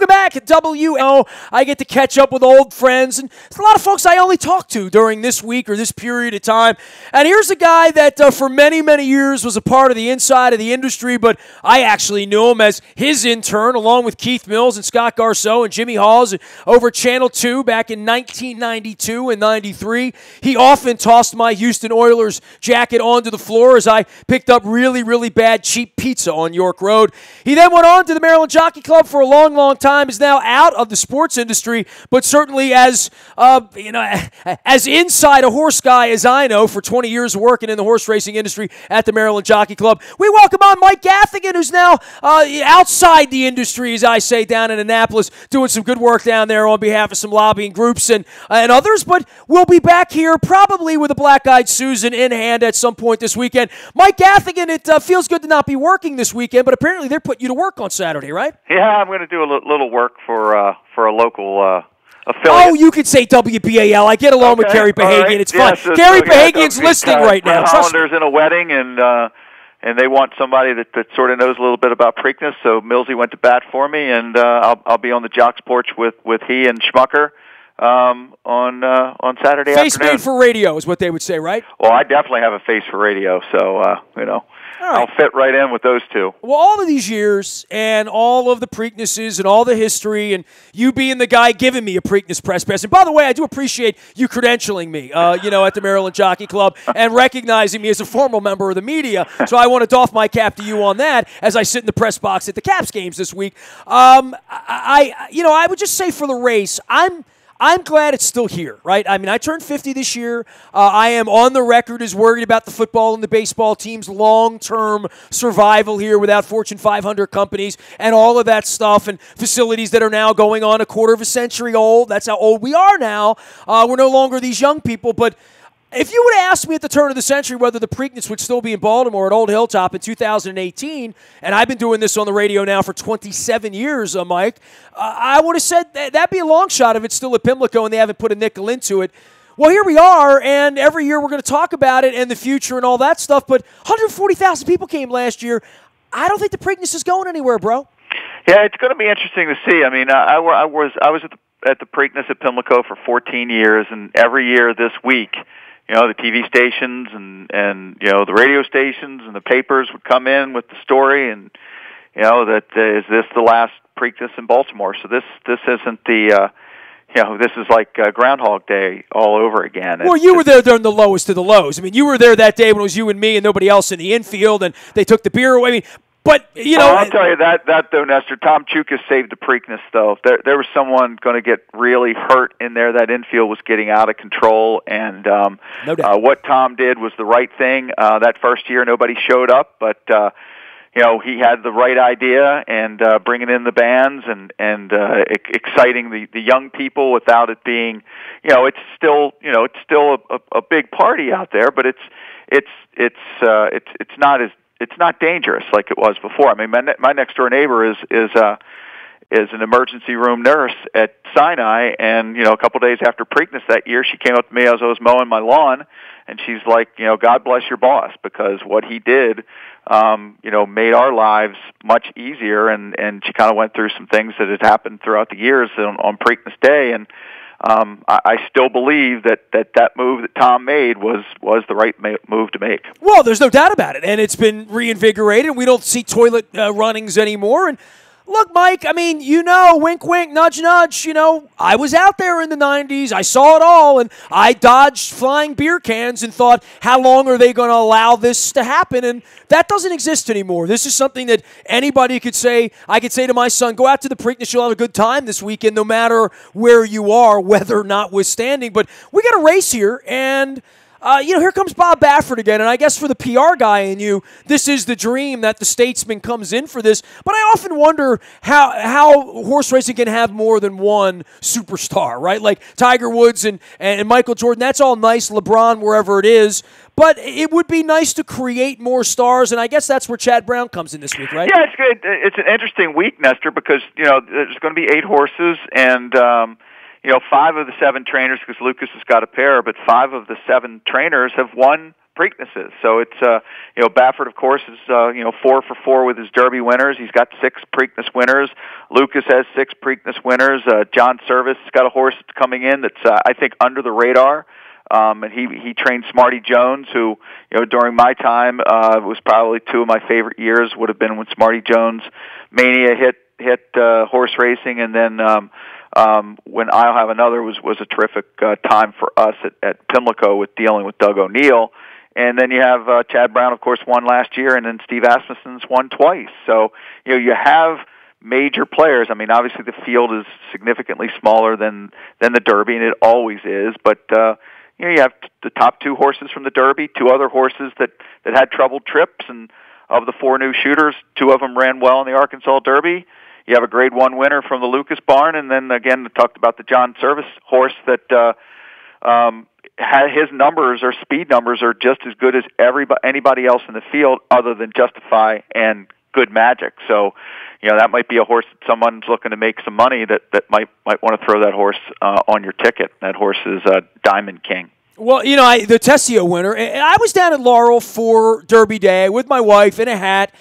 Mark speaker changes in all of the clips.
Speaker 1: Welcome back at WNST. I get to catch up with old friends, and there's a lot of folks I only talk to during this week or this period of time. And here's a guy that for many, many years was a part of the inside of the industry, but I actually knew him as his intern, along with Keith Mills and Scott Garceau and Jimmy Hawes over Channel 2 back in 1992 and 93. He often tossed my Houston Oilers jacket onto the floor as I picked up really, really bad cheap pizza on York Road. He then went on to the Maryland Jockey Club for a long, long time, is now out of the sports industry, but certainly as inside a horse guy as I know for 20 years working in the horse racing industry at the Maryland Jockey Club. We welcome on Mike Gathagan, who's now outside the industry, as I say, down in Annapolis, doing some good work down there on behalf of some lobbying groups and others, but we'll be back here probably with a Black-Eyed Susan in hand at some point this weekend. Mike Gathagan, it feels good to not be working this weekend, but apparently they're putting you to work on Saturday, right?
Speaker 2: Yeah, I'm going to do a little work for a local affiliate.
Speaker 1: Oh, you could say WBAL. I get along with Gary Behagan. Right. It's fun. Gary Behagan's listening right now.
Speaker 2: Hollander's in a wedding, and they want somebody that sort of knows a little bit about Preakness, so Millsy went to bat for me, and I'll be on the Jock's porch with he and Schmucker on Saturday afternoon.
Speaker 1: Face made for radio is what they would say, right?
Speaker 2: Well, I definitely have a face for radio, so I'll fit right in with those two.
Speaker 1: Well, all of these years and all of the Preaknesses and all the history and you being the guy giving me a Preakness press pass. And by the way, I do appreciate you credentialing me, at the Maryland Jockey Club and recognizing me as a formal member of the media. So I want to doff my cap to you on that as I sit in the press box at the Caps games this week. I would just say for the race, I'm glad it's still here, right? I mean, I turned 50 this year. I am on the record as worried about the football and the baseball team's long-term survival here without Fortune 500 companies and all of that stuff and facilities that are now going on a quarter of a century old. That's how old we are now. We're no longer these young people, but if you would have asked me at the turn of the century whether the Preakness would still be in Baltimore at Old Hilltop in 2018, and I've been doing this on the radio now for 27 years, Mike, I would have said that'd be a long shot if it's still at Pimlico and they haven't put a nickel into it. Well, here we are, and every year we're going to talk about it and the future and all that stuff, but 140,000 people came last year. I don't think the Preakness is going anywhere, bro.
Speaker 2: Yeah, it's going to be interesting to see. I mean, I was at the Preakness at Pimlico for 14 years, and every year this week, the TV stations and the radio stations and the papers would come in with the story, and that is this the last Preakness in Baltimore? So this isn't the this is like Groundhog Day all over again.
Speaker 1: Well, you were there during the lowest of the lows. I mean, you were there that day when it was you and me and nobody else in the infield, and they took the beer away. I mean, but,
Speaker 2: I'll tell you that though, Nestor, Tom Chukas saved the Preakness, though. There was someone going to get really hurt in there. That infield was getting out of control, and
Speaker 1: no doubt.
Speaker 2: What Tom did was the right thing. That first year, nobody showed up, but he had the right idea, and bringing in the bands and exciting the young people without it being, it's still a big party out there, but it's not dangerous like it was before. I mean, my next door neighbor is an emergency room nurse at Sinai, and a couple days after Preakness that year, she came up to me as I was mowing my lawn, and she's like, God bless your boss, because what he did, made our lives much easier, and she kind of went through some things that had happened throughout the years on Preakness Day, and I still believe that move that Tom made was the right move to make.
Speaker 1: Well, there's no doubt about it, and it's been reinvigorated. We don't see toilet runnings anymore, and look, Mike, I mean, wink, wink, nudge, nudge, I was out there in the 90s. I saw it all, and I dodged flying beer cans and thought, how long are they going to allow this to happen? And that doesn't exist anymore. This is something that anybody could say. I could say to my son, go out to the Preakness, you'll have a good time this weekend, no matter where you are, weather notwithstanding. But we got a race here, and here comes Bob Baffert again, and I guess for the PR guy in you, this is the dream that the statesman comes in for this. But I often wonder how horse racing can have more than one superstar, right? Like Tiger Woods and Michael Jordan, that's all nice, LeBron, wherever it is. But it would be nice to create more stars, and I guess that's where Chad Brown comes in this week, right?
Speaker 2: Yeah, it's good. It's an interesting week, Nestor, because, there's going to be 8 horses, and 5 of the 7 trainers, because Lucas has got a pair, but 5 of the 7 trainers have won Preaknesses. So it's Baffert, of course, is 4 for 4 with his Derby winners. He's got 6 Preakness winners. Lucas has 6 Preakness winners. John Service has got a horse that's coming in that's I think under the radar. And he trained Smarty Jones, who during my time was probably 2 of my favorite years. Would have been when Smarty Jones mania hit horse racing, and then when I'll Have Another was a terrific time for us at Pimlico with dealing with Doug O'Neill. And then you have Chad Brown, of course, won last year, and then Steve Asmussen's won twice. So you have major players. I mean, obviously the field is significantly smaller than the Derby, and it always is. But you have the top 2 horses from the Derby, 2 other horses that had troubled trips, and of the 4 new shooters, 2 of them ran well in the Arkansas Derby. You have a Grade 1 winner from the Lucas barn, and then again, I talked about the John Service horse that his numbers or speed numbers are just as good as anybody else in the field, other than Justify and Good Magic. So, that might be a horse that someone's looking to make some money that might want to throw that horse on your ticket. That horse is Diamond King.
Speaker 1: Well, the Tessio winner, I was down at Laurel for Derby Day with my wife in a hat.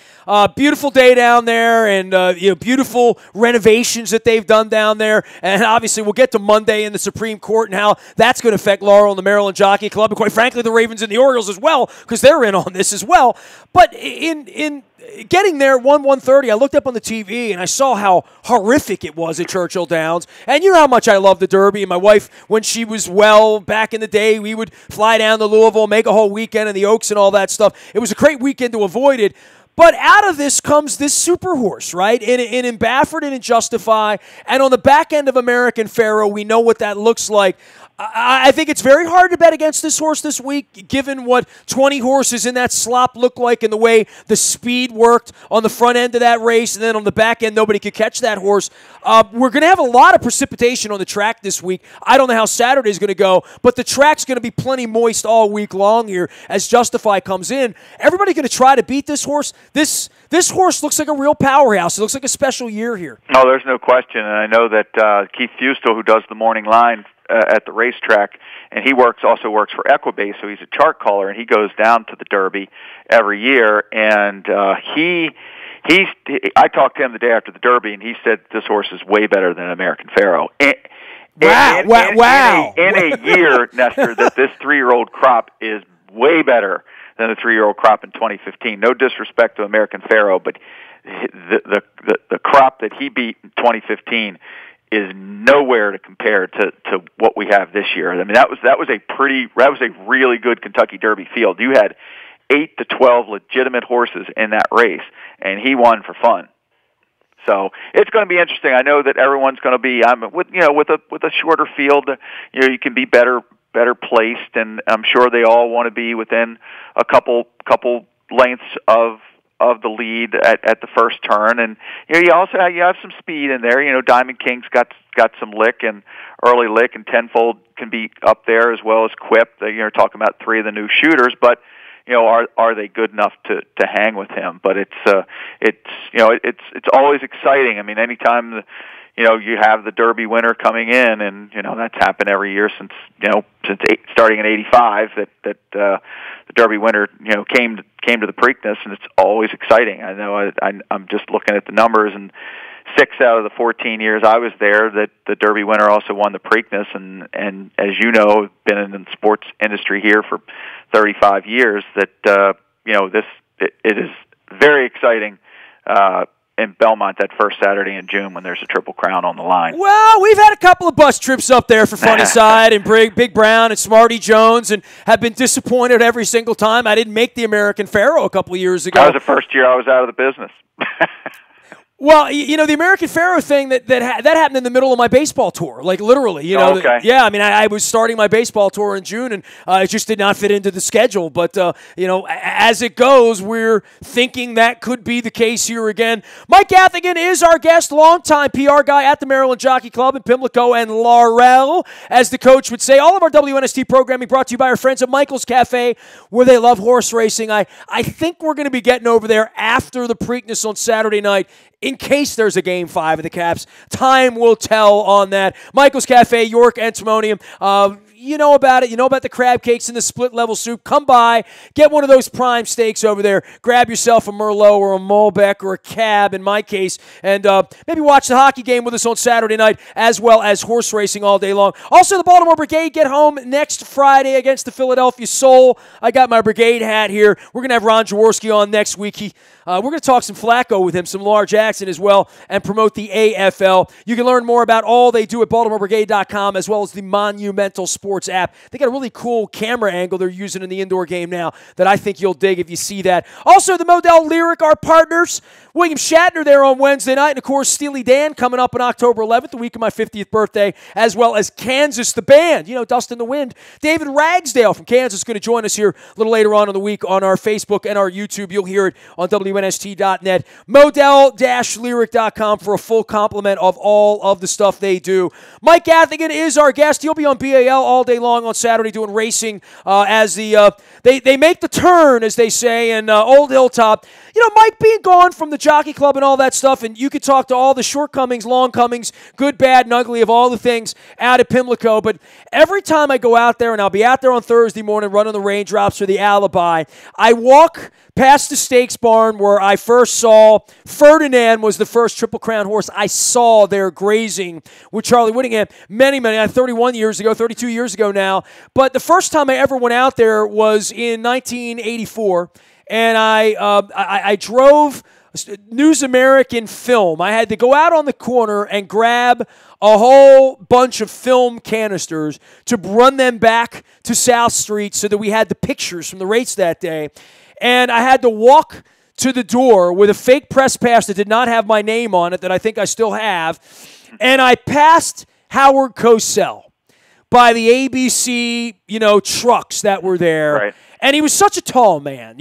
Speaker 1: Beautiful day down there, and beautiful renovations that they've done down there. And obviously, we'll get to Monday in the Supreme Court and how that's going to affect Laurel and the Maryland Jockey Club, and quite frankly, the Ravens and the Orioles as well, because they're in on this as well. But in getting there 1:30, I looked up on the TV and I saw how horrific it was at Churchill Downs. And you know how much I love the Derby. And my wife, when she was well back in the day, we would fly down to Louisville, make a whole weekend in the Oaks and all that stuff. It was a great weekend to avoid it. But out of this comes this super horse, right? In Baffert and in Justify. And on the back end of American Pharoah, we know what that looks like. I think it's very hard to bet against this horse this week, given what 20 horses in that slop look like and the way the speed worked on the front end of that race, and then on the back end, nobody could catch that horse. We're going to have a lot of precipitation on the track this week. I don't know how Saturday's going to go, but the track's going to be plenty moist all week long here as Justify comes in. Everybody going to try to beat this horse. This horse looks like a real powerhouse. It looks like a special year here.
Speaker 2: No, there's no question, and I know that Keith Fustel, who does the morning line at the racetrack, and he also works for Equibase, so he's a chart caller, and he goes down to the Derby every year, and I talked to him the day after the Derby, and he said this horse is way better than American Pharoah.
Speaker 1: Wow.
Speaker 2: In a year, Nestor, that this 3-year-old crop is way better than the 3-year-old crop in 2015. No disrespect to American Pharoah, but the crop that he beat in 2015 is nowhere to compare to what we have this year. I mean, that was a really good Kentucky Derby field. You had 8 to 12 legitimate horses in that race, and he won for fun. So it's going to be interesting. I know that everyone's going to be with a shorter field. You can be better placed, and I'm sure they all want to be within a couple lengths of the lead at the first turn, and you also have some speed in there. Diamond King's got some lick, and early lick, and Tenfold can be up there as well as Quip. You're talking about 3 of the new shooters, but are they good enough to hang with him? But it's always exciting. I mean, anytime you have the Derby winner coming in, and that's happened every year since starting in '85 that the Derby winner came to the Preakness, and it's always exciting. I know I'm just looking at the numbers, and 6 out of the 14 years I was there, that the Derby winner also won the Preakness, and as you know, been in the sports industry here for 35 years, that it is very exciting in Belmont that first Saturday in June when there's a Triple Crown on the line.
Speaker 1: Well, we've had a couple of bus trips up there for Funny Side and Big Brown and Smarty Jones, and have been disappointed every single time. I didn't make the American Pharoah a couple of years ago.
Speaker 2: That was the first year I was out of the business.
Speaker 1: Well, the American Pharoah thing that happened in the middle of my baseball tour, like literally.
Speaker 2: Okay.
Speaker 1: Yeah, I mean, I was starting my baseball tour in June, and it just did not fit into the schedule. But as it goes, we're thinking that could be the case here again. Mike Gathagan is our guest, longtime PR guy at the Maryland Jockey Club in Pimlico and Laurel, as the coach would say. All of our WNST programming brought to you by our friends at Michael's Cafe, where they love horse racing. I think we're going to be getting over there after the Preakness on Saturday night, in case there's a Game 5 of the Caps. Time will tell on that. Michael's Cafe, York, Antimonium. you know about it. You know about the crab cakes and the split-level soup. Come by, get one of those prime steaks over there. Grab yourself a Merlot or a Malbec or a Cab, in my case, and maybe watch the hockey game with us on Saturday night, as well as horse racing all day long. Also, the Baltimore Brigade get home next Friday against the Philadelphia Soul. I got my Brigade hat here. We're going to have Ron Jaworski on next week. We're going to talk some Flacco with him, some large action as well, and promote the AFL. You can learn more about all they do at BaltimoreBrigade.com, as well as the Monumental Sports app. They got a really cool camera angle they're using in the indoor game now that I think you'll dig if you see that. Also, the Modell Lyric, our partners. William Shatner there on Wednesday night, and of course, Steely Dan coming up on October 11th, the week of my 50th birthday, as well as Kansas the Band. You know, Dust in the Wind. David Ragsdale from Kansas is going to join us here a little later on in the week on our Facebook and our YouTube. You'll hear it on WNST.net. Modell-Lyric.com for a full complement of all of the stuff they do. Mike Gathagan is our guest. He'll be on BAL all day long on Saturday doing racing as they make the turn, as they say, in Old Hilltop. You know, Mike being gone from the Jockey Club and all that stuff, and you could talk to all the shortcomings, longcomings, good, bad, and ugly of all the things out at Pimlico, but every time I go out there, and I'll be out there on Thursday morning running the raindrops for the Alibi, I walk past the stakes barn where I first saw Ferdinand was the first Triple Crown horse I saw there grazing with Charlie Whittingham many, 32 years ago now. But the first time I ever went out there was in 1984, and I drove News American Film. I had to go out on the corner and grab a whole bunch of film canisters to run them back to South Street so that we had the pictures from the race that day. And I had to walk to the door with a fake press pass that did not have my name on it, that I think I still have. And I passed Howard Cosell by the ABC, trucks that were there.
Speaker 2: Right.
Speaker 1: And he was such a tall man,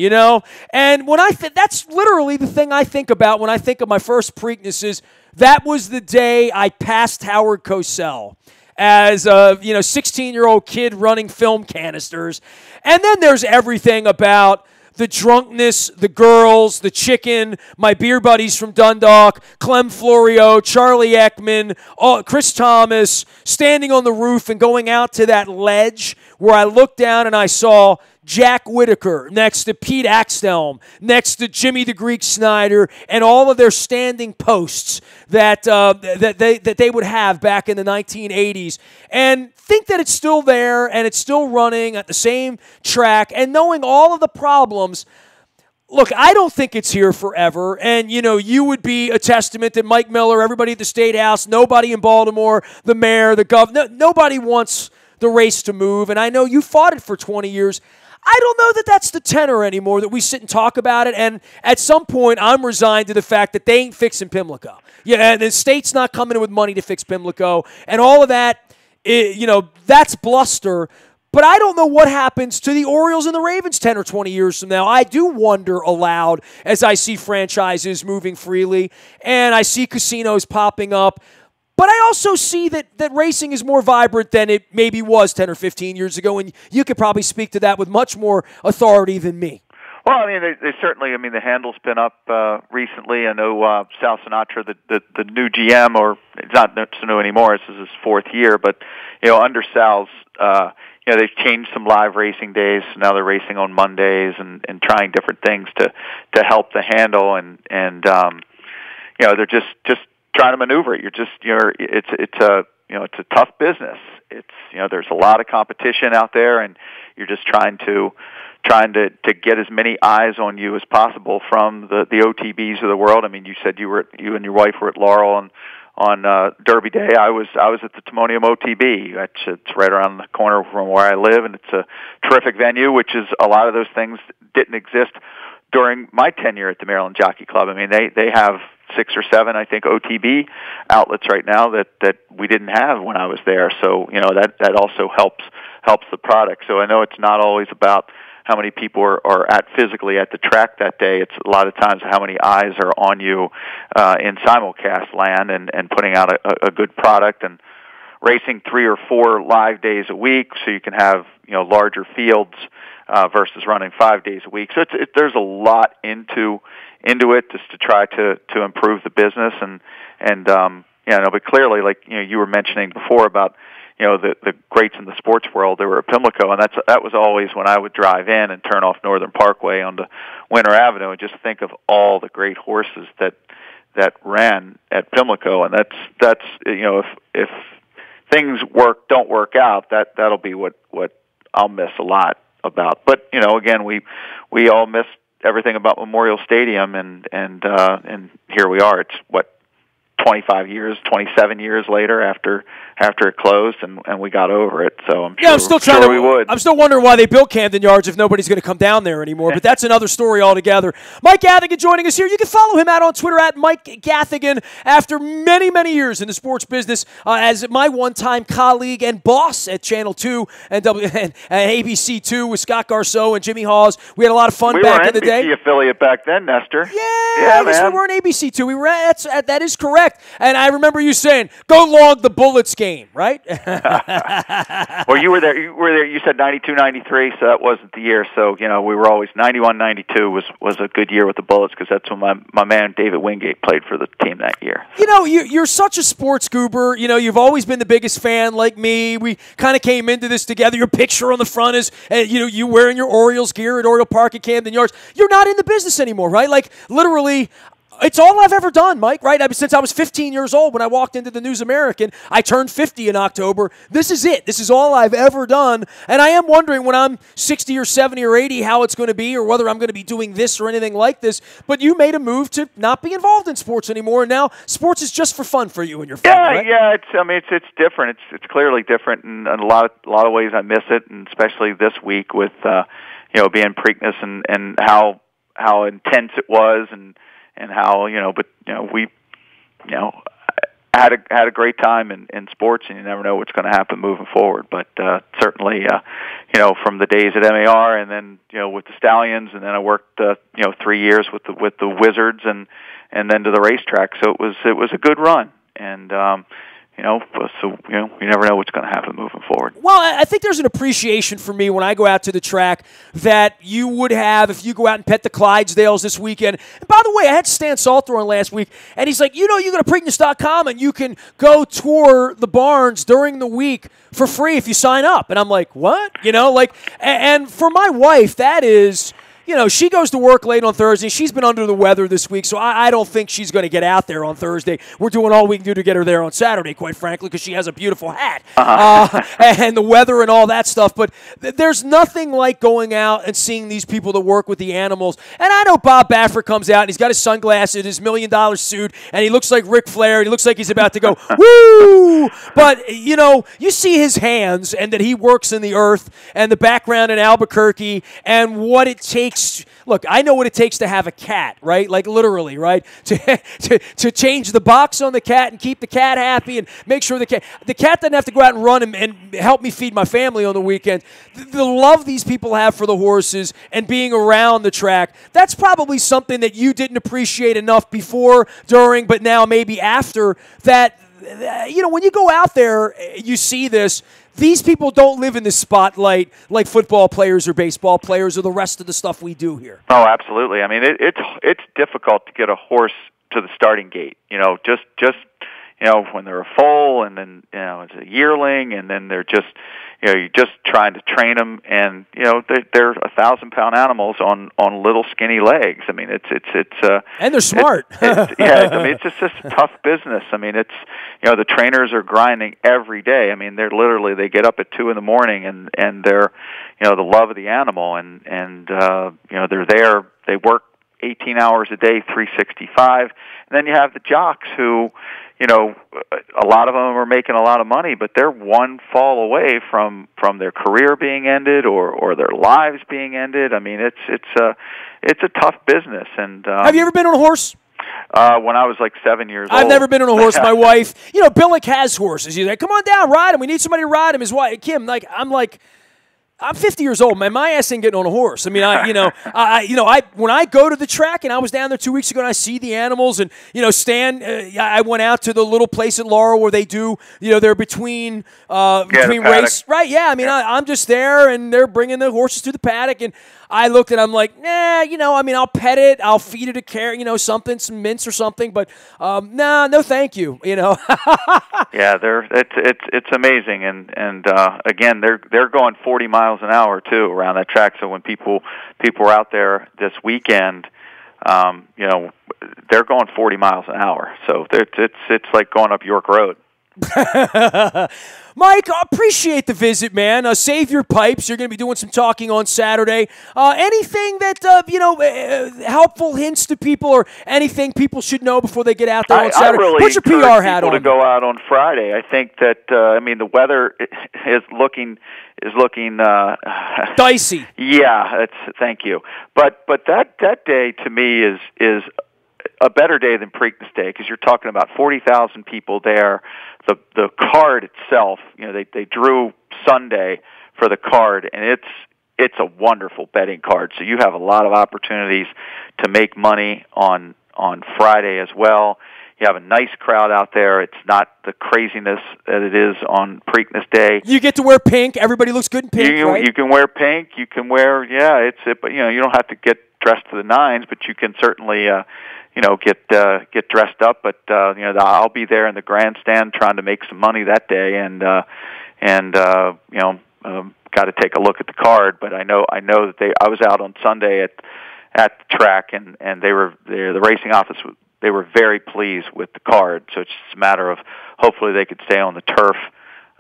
Speaker 1: And when that's literally the thing I think about when I think of my first Preakness is that was the day I passed Howard Cosell as a 16-year-old kid running film canisters. And then there's everything about the drunkenness, the girls, the chicken, my beer buddies from Dundalk, Clem Florio, Charlie Ekman, Chris Thomas, standing on the roof and going out to that ledge where I looked down and I saw Jack Whitaker next to Pete Axthelm, next to Jimmy the Greek Snyder, and all of their standing posts that they would have back in the 1980s. And think that it's still there and it's still running at the same track, and knowing all of the problems. Look, I don't think it's here forever, and, you would be a testament that Mike Miller, everybody at the State House, nobody in Baltimore, the mayor, the governor, nobody wants the race to move, and I know you fought it for 20 years. I don't know that that's the tenor anymore, that we sit and talk about it, and at some point I'm resigned to the fact that they ain't fixing Pimlico. Yeah, and the state's not coming in with money to fix Pimlico, and all of that, that's bluster. But I don't know what happens to the Orioles and the Ravens 10 or 20 years from now. I do wonder aloud as I see franchises moving freely, and I see casinos popping up. But I also see that racing is more vibrant than it maybe was 10 or 15 years ago, and you could probably speak to that with much more authority than me.
Speaker 2: Well, I mean, they certainly, the handle's been up recently. I know Sal Sinatra, the new GM, or it's not so new anymore, this is his fourth year, but, under Sal's, they've changed some live racing days. So now they're racing on Mondays and trying different things to help the handle, and they're just trying to maneuver it. It's a tough business. It's, there's a lot of competition out there, and you're just trying to get as many eyes on you as possible from the OTBs of the world. I mean, you said you and your wife were at Laurel on Derby Day. I was at the Timonium OTB. It's right around the corner from where I live, and it's a terrific venue, which is a lot of those things didn't exist during my tenure at the Maryland Jockey Club. I mean, they have 6 or 7, I think, OTB outlets right now that we didn't have when I was there. So, that also helps the product. So I know it's not always about how many people are physically at the track that day. It's a lot of times how many eyes are on you in simulcast land and putting out a good product and racing 3 or 4 live days a week so you can have larger fields versus running 5 days a week. So there's a lot into it just to try to improve the business and but clearly, like you were mentioning before about the greats in the sports world, they were at Pimlico, and that was always when I would drive in and turn off Northern Parkway onto Winter Avenue and just think of all the great horses that ran at Pimlico, and that's if things don't work out, that'll be what I'll miss a lot about. But again, we all miss everything about Memorial Stadium, and here we are. It's 27 years later after it closed, and we got over it. So I'm sure we would.
Speaker 1: I'm still wondering why they built Camden Yards if nobody's going to come down there anymore. But that's another story altogether. Mike Gathagan joining us here. You can follow him out on Twitter at Mike Gathagan. After many, many years in the sports business, as my one-time colleague and boss at Channel 2 and ABC 2 with Scott Garceau and Jimmy Hawes, we had a lot of fun back in the day.
Speaker 2: We were an NBC affiliate back then, Nestor.
Speaker 1: Yeah, I guess we weren't ABC 2. We were. That is correct. And I remember you saying, "Go log the Bullets game," right?
Speaker 2: Well, you were there. You said 92, 93, so that wasn't the year. So we were always 91, 92 was a good year with the Bullets because that's when my man David Wingate played for the team that year.
Speaker 1: You're such a sports goober. You've always been the biggest fan, like me. We kind of came into this together. Your picture on the front is, you wearing your Orioles gear at Oriole Park at Camden Yards. You're not in the business anymore, right? Like literally. It's all I've ever done, Mike, right? Since I was 15 years old when I walked into the News American. I turned 50 in October. This is it. This is all I've ever done. And I am wondering when I'm 60 or 70 or 80 how it's going to be or whether I'm going to be doing this or anything like this. But you made a move to not be involved in sports anymore. And now sports is just for fun for you and your family, right?
Speaker 2: Yeah. It's different. It's clearly different in a lot of ways. I miss it, and especially this week with being Preakness and how intense it was and how we had a great time in sports, and you never know what's going to happen moving forward. But certainly, from the days at MAR and then with the Stallions, and then I worked 3 years with the Wizards, and then to the racetrack. So it was a good run, and you never know what's going to happen moving forward.
Speaker 1: Well, I think there's an appreciation for me when I go out to the track that you would have if you go out and pet the Clydesdales this weekend. And by the way, I had Stan Salter on last week, and he's like, you go to Preakness.com and you can go tour the barns during the week for free if you sign up. And I'm like, what? And for my wife, that is... she goes to work late on Thursday. She's been under the weather this week, so I don't think she's going to get out there on Thursday. We're doing all we can do to get her there on Saturday, quite frankly, because she has a beautiful hat and the weather and all that stuff. But there's nothing like going out and seeing these people that work with the animals. And I know Bob Baffert comes out, and he's got his sunglasses, his $1 million suit, and he looks like Ric Flair, and he looks like he's about to go, woo! But, you see his hands and that he works in the earth and the background in Albuquerque and what it takes. Look, I know what it takes to have a cat, right? Like literally, right? To change the box on the cat and keep the cat happy and make sure the cat doesn't have to go out and run and help me feed my family on the weekend. The love these people have for the horses and being around the track, that's probably something that you didn't appreciate enough before, during, but now maybe after that. When you go out there, you see this. These people don't live in the spotlight like football players or baseball players or the rest of the stuff we do here.
Speaker 2: Oh, absolutely. I mean, it's difficult to get a horse to the starting gate. Just when they're a foal, and then it's a yearling, and then they're just you're just trying to train them, and they're 1,000-pound animals on little skinny legs. I mean, it's
Speaker 1: and they're smart.
Speaker 2: It's just a tough business. I mean, it's the trainers are grinding every day. I mean, they get up at 2 a.m. and they're the love of the animal, and they're there. They work 18 hours a day, 365. And then you have the jocks who, a lot of them are making a lot of money, but they're one fall away from their career being ended or their lives being ended. I mean, it's a tough business. And
Speaker 1: have you ever been on a horse?
Speaker 2: When I was like 7 years old.
Speaker 1: I've never been on a horse. My wife, Billick has horses. He's like, come on down, ride him. We need somebody to ride him. His wife, Kim, I'm 50 years old, man. My ass ain't getting on a horse. I mean, when I go to the track, and I was down there 2 weeks ago, and I see the animals, and Stan, I went out to the little place at Laurel where they do, they're between race, right? Yeah, I mean, I'm just there, and they're bringing the horses to the paddock, and I looked and I'm like, I'll pet it, I'll feed it a carrot, something, some mints or something, but no, thank you,
Speaker 2: Yeah, it's amazing, and again, they're going 40 miles an hour too around that track. So when people are out there this weekend, they're going 40 miles an hour. So it's like going up York Road.
Speaker 1: Mike, appreciate the visit, man. Save your pipes. You're going to be doing some talking on Saturday. Anything that, helpful hints to people or anything people should know before they get out there on Saturday?
Speaker 2: I really
Speaker 1: put your PR hat on.
Speaker 2: To go out on Friday. I think that, the weather is looking
Speaker 1: dicey.
Speaker 2: Yeah, thank you. But that day to me is a better day than Preakness Day because you're talking about 40,000 people there. The card itself, they drew Sunday for the card, and it's a wonderful betting card. So you have a lot of opportunities to make money on Friday as well. You have a nice crowd out there. It's not the craziness that it is on Preakness Day.
Speaker 1: You get to wear pink. Everybody looks good in pink, right?
Speaker 2: You can wear pink. You can wear but you don't have to get dressed to the nines, but you can certainly get dressed up. But I'll be there in the grandstand trying to make some money that day, and got to take a look at the card. But I know that I was out on Sunday at the track, and the racing office. They were very pleased with the card. So it's just a matter of hopefully they could stay on the turf,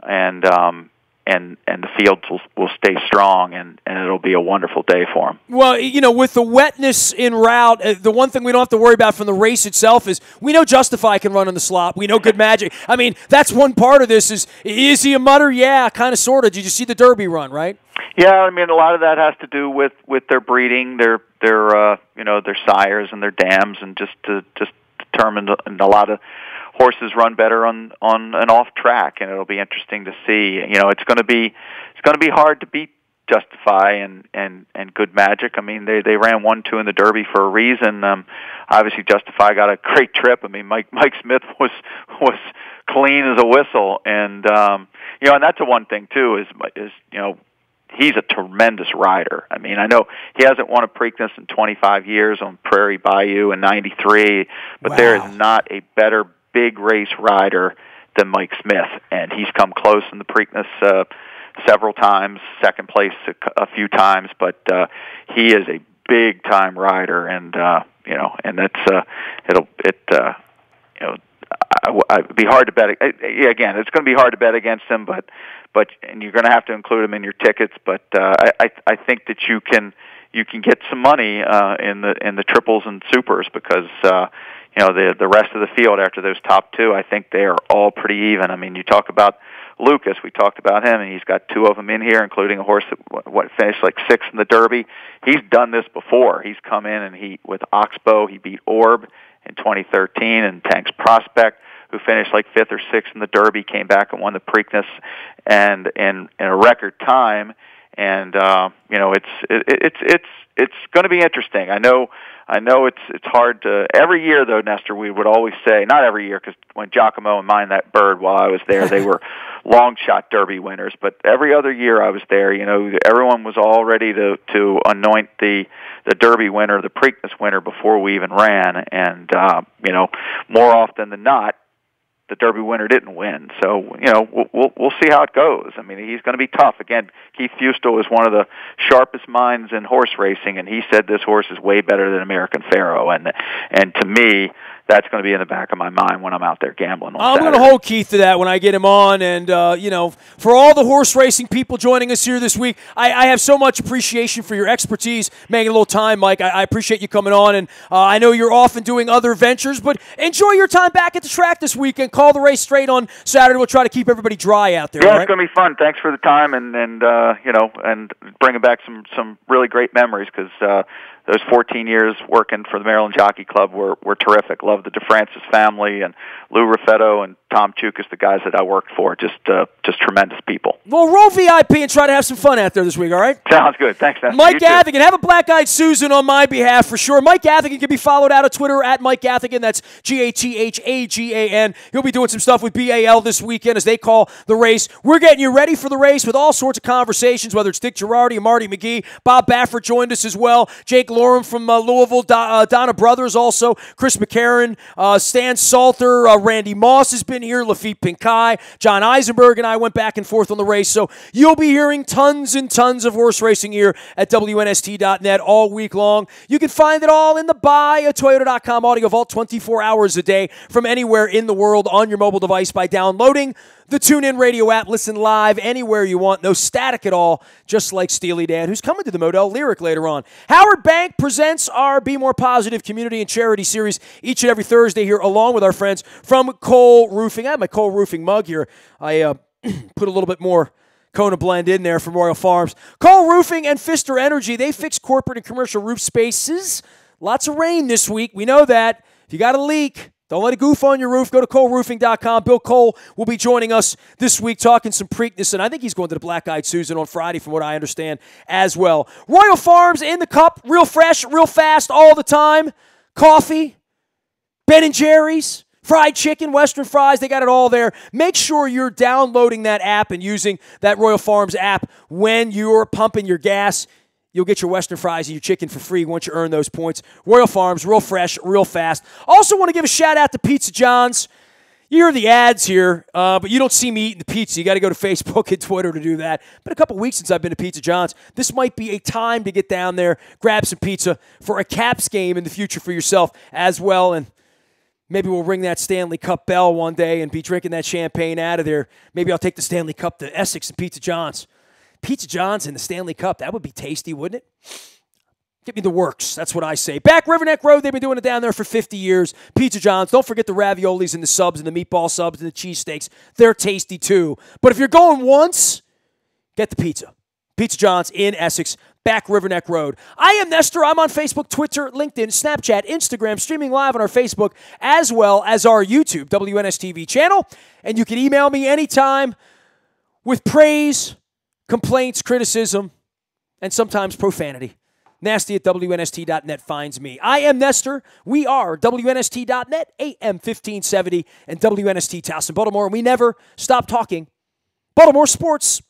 Speaker 2: and the fields will stay strong, and it'll be a wonderful day for them.
Speaker 1: Well, with the wetness in route, the one thing we don't have to worry about from the race itself is we know Justify can run on the slop. We know Good Magic. I mean, that's one part of this is he a mutter? Yeah, kind of, sort of. Did you see the Derby run, right?
Speaker 2: Yeah, a lot of that has to do with their breeding, their sires and their dams, and just determined, and a lot of horses run better on an off track, and it'll be interesting to see. It's going to be hard to beat Justify and Good Magic. They ran 1-2 in the Derby for a reason. Obviously Justify got a great trip. Mike Smith was clean as a whistle, and and that's the one thing too is he's a tremendous rider. I know he hasn't won a Preakness in 25 years on Prairie Bayou in '93, but
Speaker 1: wow.
Speaker 2: There is not a better big race rider than Mike Smith, and he's come close in the Preakness several times, second place a few times, but he is a big time rider, and and that's it'd be hard to bet. Again, it's going to be hard to bet against him, but and you're going to have to include him in your tickets. But I think that you can get some money in the triples and supers because the rest of the field after those top two, I think they are all pretty even. You talk about Lucas, we talked about him, and he's got two of them in here, including a horse that finished like sixth in the Derby. He's done this before. He's come in and with Oxbow, he beat Orb in 2013, and Tank's Prospect, who finished like fifth or sixth in the Derby, came back and won the Preakness and in a record time. And it's going to be interesting. I know it's hard to every year though, Nestor. We would always say not every year because when Giacomo and Mind That Bird while I was there, they were long shot Derby winners. But every other year I was there, everyone was all ready to anoint the Derby winner, the Preakness winner before we even ran. And more often than not, the Derby winner didn't win. So, we'll see how it goes. He's going to be tough. Again, Keith Fustel is one of the sharpest minds in horse racing, and he said this horse is way better than American Pharaoh. And to me, that's going to be in the back of my mind when I'm out there gambling on
Speaker 1: I'm
Speaker 2: Saturday.
Speaker 1: going to hold Keith to that when I get him on. And, for all the horse racing people joining us here this week, I have so much appreciation for your expertise, making a little time, Mike. I appreciate you coming on. And I know you're off and doing other ventures, but enjoy your time back at the track this weekend. Call the race straight on Saturday. We'll try to keep everybody dry out there.
Speaker 2: Yeah,
Speaker 1: right?
Speaker 2: It's going to be fun. Thanks for the time and bringing back some really great memories because those 14 years working for the Maryland Jockey Club were terrific. Love the DeFrancis family and Lou Raffetto and Tom Chukas, the guys that I worked for. Just tremendous people.
Speaker 1: Well, roll VIP and try to have some fun out there this week, all right?
Speaker 2: Sounds good. Thanks, Nestor.
Speaker 1: Mike Gathagan. Have a black-eyed Susan on my behalf for sure. Mike Gathagan can be followed out on Twitter at Mike Gathagan. That's Gathagan. He'll be doing some stuff with BAL this weekend as they call the race. We're getting you ready for the race with all sorts of conversations, whether it's Dick Girardi and Marty McGee. Bob Baffert joined us as well. Jake Loram from Louisville. Donna Brothers also. Chris McCarron. Stan Salter. Randy Moss has been here, Lafitte Pinkai. John Eisenberg and I went back and forth on the race, so you'll be hearing tons and tons of horse racing here at WNST.net all week long. You can find it all in the buyatoyota.com audio vault 24 hours a day from anywhere in the world on your mobile device by downloading the TuneIn Radio app. Listen live anywhere you want. No static at all, just like Steely Dan, who's coming to the Model Lyric later on. Howard Bank presents our Be More Positive community and charity series each and every Thursday here, along with our friends from Cole Roofing. I have my Cole Roofing mug here. I put a little bit more Kona blend in there from Royal Farms. Cole Roofing and Pfister Energy, they fix corporate and commercial roof spaces. Lots of rain this week. We know that. If you got a leak, don't let it goof on your roof. Go to ColeRoofing.com. Bill Cole will be joining us this week talking some Preakness, and I think he's going to the Black Eyed Susan on Friday from what I understand as well. Royal Farms in the cup, real fresh, real fast all the time. Coffee, Ben & Jerry's, fried chicken, Western fries, they got it all there. Make sure you're downloading that app and using that Royal Farms app when you're pumping your gas. You'll get your Western fries and your chicken for free once you earn those points. Royal Farms, real fresh, real fast. Also want to give a shout-out to Pizza John's. You hear the ads here, but you don't see me eating the pizza. You got to go to Facebook and Twitter to do that. Been a couple weeks since I've been to Pizza John's. This might be a time to get down there, grab some pizza for a Caps game in the future for yourself as well. And maybe we'll ring that Stanley Cup bell one day and be drinking that champagne out of there. Maybe I'll take the Stanley Cup to Essex and Pizza John's. Pizza John's in the Stanley Cup. That would be tasty, wouldn't it? Give me the works. That's what I say. Back Riverneck Road, they've been doing it down there for 50 years. Pizza John's. Don't forget the raviolis and the subs and the meatball subs and the cheesesteaks. They're tasty too. But if you're going once, get the pizza. Pizza John's in Essex, Back Riverneck Road. I am Nestor. I'm on Facebook, Twitter, LinkedIn, Snapchat, Instagram, streaming live on our Facebook as well as our YouTube, WNSTV channel. And you can email me anytime with praise, complaints, criticism, and sometimes profanity. Nasty at WNST.net finds me. I am Nestor. We are WNST.net, AM 1570, and WNST Towson, Baltimore. And we never stop talking Baltimore sports.